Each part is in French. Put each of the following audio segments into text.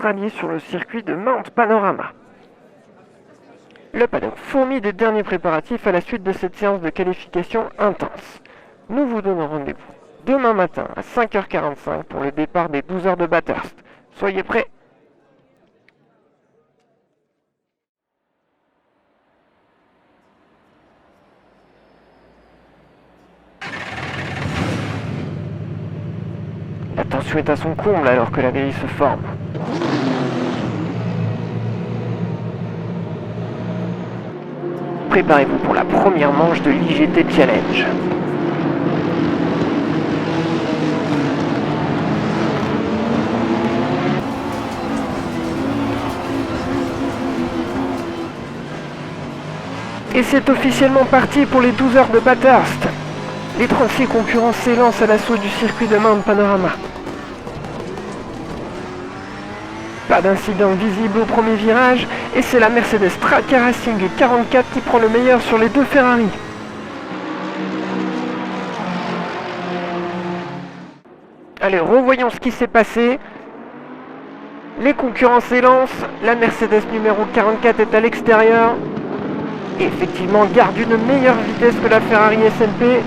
Australie sur le circuit de Mount Panorama. Le paddock fourmille des derniers préparatifs à la suite de cette séance de qualification intense. Nous vous donnons rendez-vous demain matin à 5h45 pour le départ des 12 heures de Bathurst. Soyez prêts! La tension est à son comble alors que la grille se forme. Préparez-vous pour la première manche de l'IGT Challenge. Et c'est officiellement parti pour les 12 heures de Bathurst. Les 36 concurrents s'élancent à l'assaut du circuit de Mount Panorama. Pas d'incident visible au premier virage, et c'est la Mercedes Tracker Racing 44 qui prend le meilleur sur les deux Ferrari. Allez, revoyons ce qui s'est passé. Les concurrents s'élancent, la Mercedes numéro 44 est à l'extérieur. Et effectivement, garde une meilleure vitesse que la Ferrari SMP.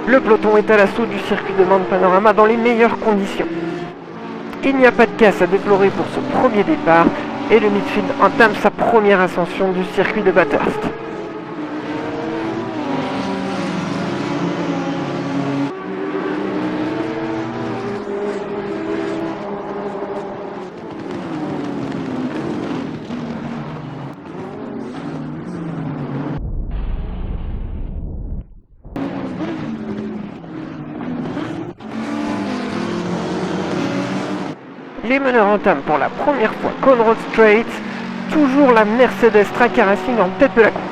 Le peloton est à l'assaut du circuit de Mount Panorama dans les meilleures conditions. Il n'y a pas de casse à déplorer pour ce premier départ et le midfield entame sa première ascension du circuit de Bathurst. Les meneurs entament pour la première fois Conrod Straight, toujours la Mercedes Tracker Racing en tête de la course.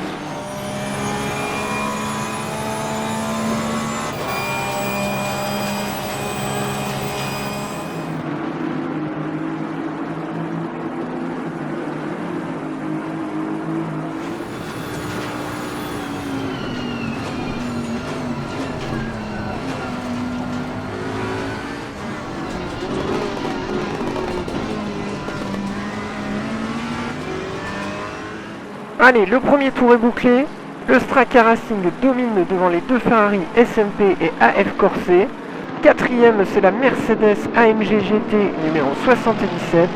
Allez, le premier tour est bouclé. Le Tracker Racing domine devant les deux Ferrari SMP et AF Corse. Quatrième, c'est la Mercedes AMG GT numéro 77.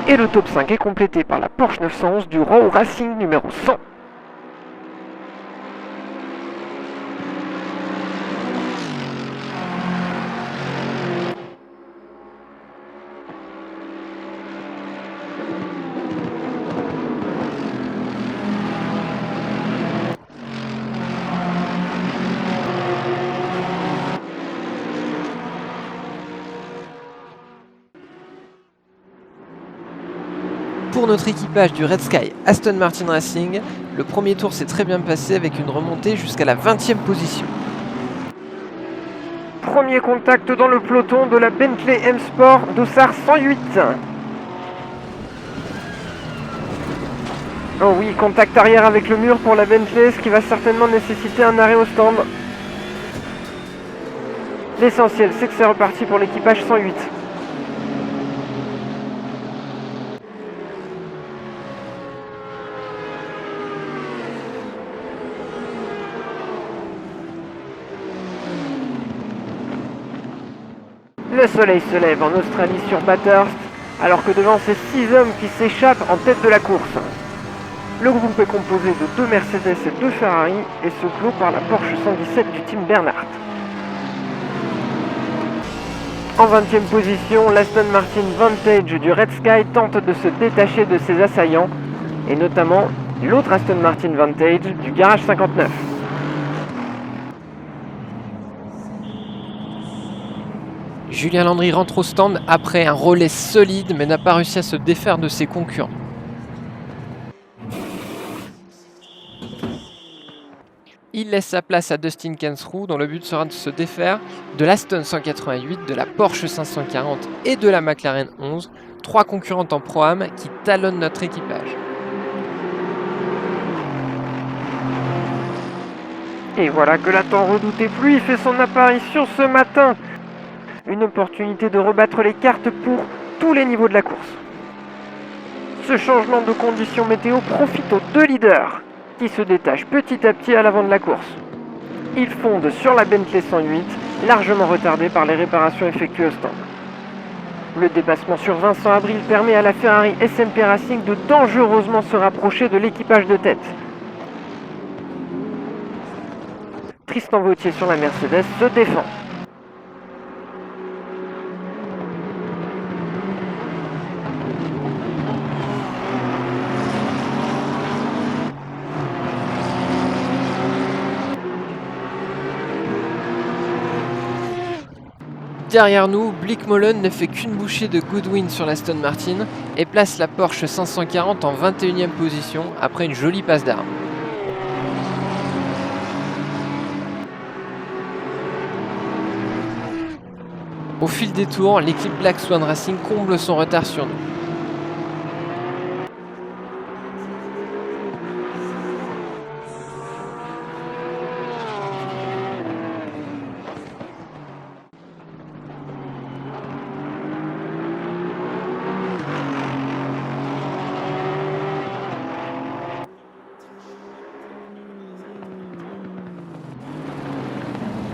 Et le top 5 est complété par la Porsche 911 du Raw Racing numéro 100. Pour notre équipage du Red Sky Aston Martin Racing, le premier tour s'est très bien passé avec une remontée jusqu'à la 20e position. Premier contact dans le peloton de la Bentley M Sport Dossard 108. Oh oui, contact arrière avec le mur pour la Bentley, ce qui va certainement nécessiter un arrêt au stand. L'essentiel, c'est que c'est reparti pour l'équipage 108. Le soleil se lève en Australie sur Bathurst, alors que devant ces 6 hommes qui s'échappent en tête de la course. Le groupe est composé de 2 Mercedes et 2 Ferrari et se clôt par la Porsche 117 du team Bernard. En 20e position, l'Aston Martin Vantage du Red Sky tente de se détacher de ses assaillants, et notamment l'autre Aston Martin Vantage du Garage 59. Julien Landry rentre au stand après un relais solide mais n'a pas réussi à se défaire de ses concurrents. Il laisse sa place à Dustin Kensrue dont le but sera de se défaire de l'Aston 188, de la Porsche 540 et de la McLaren 11, 3 concurrentes en Pro-Am qui talonnent notre équipage. Et voilà que la tant redoutée pluie fait son apparition ce matin. Une opportunité de rebattre les cartes pour tous les niveaux de la course. Ce changement de conditions météo profite aux deux leaders, qui se détachent petit à petit à l'avant de la course. Ils fondent sur la Bentley 108, largement retardée par les réparations effectuées au stand. Le dépassement sur Vincent Abril permet à la Ferrari SMP Racing de dangereusement se rapprocher de l'équipage de tête. Tristan Vautier sur la Mercedes se défend. Derrière nous, Blick Molen ne fait qu'une bouchée de Goodwin sur l'Aston Martin et place la Porsche 540 en 21e position après une jolie passe d'armes. Au fil des tours, l'équipe Black Swan Racing comble son retard sur nous.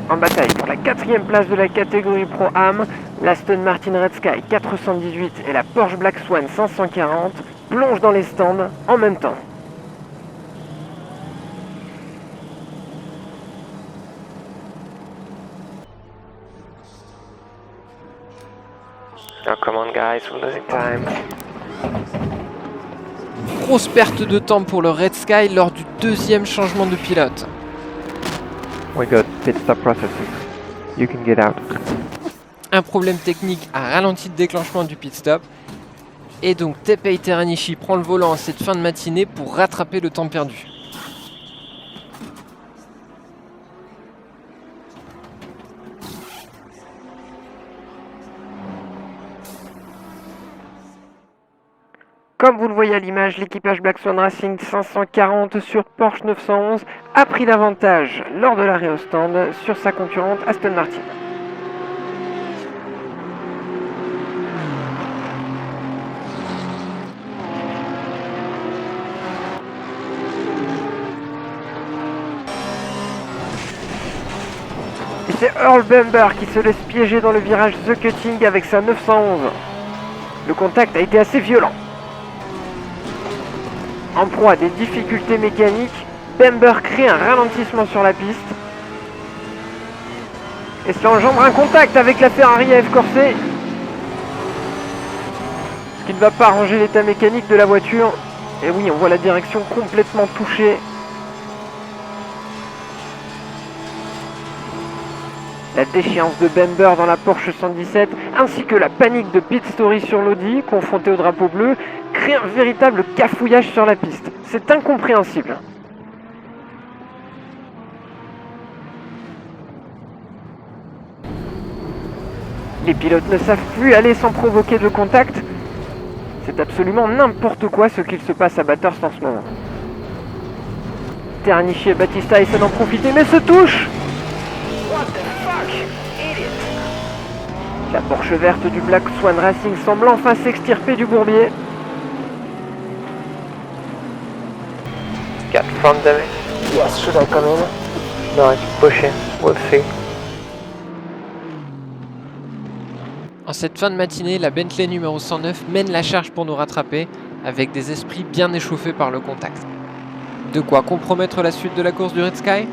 En bataille pour la 4e place de la catégorie Pro-Am, l'Aston Martin Red Sky 418 et la Porsche Black Swan 540 plongent dans les stands en même temps. Oh, come on guys, we're losing time. Grosse perte de temps pour le Red Sky lors du deuxième changement de pilote. We got pit stop processing. You can get out. Un problème technique a ralenti le déclenchement du pit stop. Et donc Teppei Teranishi prend le volant en cette fin de matinée pour rattraper le temps perdu. Comme vous le voyez à l'image, l'équipage Black Swan Racing 540 sur Porsche 911 a pris l'avantage lors de l'arrêt au stand sur sa concurrente Aston Martin. Et c'est Earl Bamber qui se laisse piéger dans le virage The Cutting avec sa 911. Le contact a été assez violent. En proie à des difficultés mécaniques, Bamber crée un ralentissement sur la piste. Et cela engendre un contact avec la Ferrari AF Corse. Ce qui ne va pas arranger l'état mécanique de la voiture. Et oui, on voit la direction complètement touchée. La déchéance de Bamber dans la Porsche 117, ainsi que la panique de Pit Story sur l'Audi, confronté au drapeau bleu, crée un véritable cafouillage sur la piste. C'est incompréhensible. Les pilotes ne savent plus aller sans provoquer de contact. C'est absolument n'importe quoi ce qu'il se passe à Bathurst en ce moment. Teranishi et Battista essaient d'en profiter, mais se touchent. What the fuck, idiot. La Porsche verte du Black Swan Racing semble enfin s'extirper du bourbier. Got front damage. Yes, should I come in? No, I keep pushing. We'll see. En cette fin de matinée, la Bentley numéro 109 mène la charge pour nous rattraper, avec des esprits bien échauffés par le contact. De quoi compromettre la suite de la course du Red Sky ?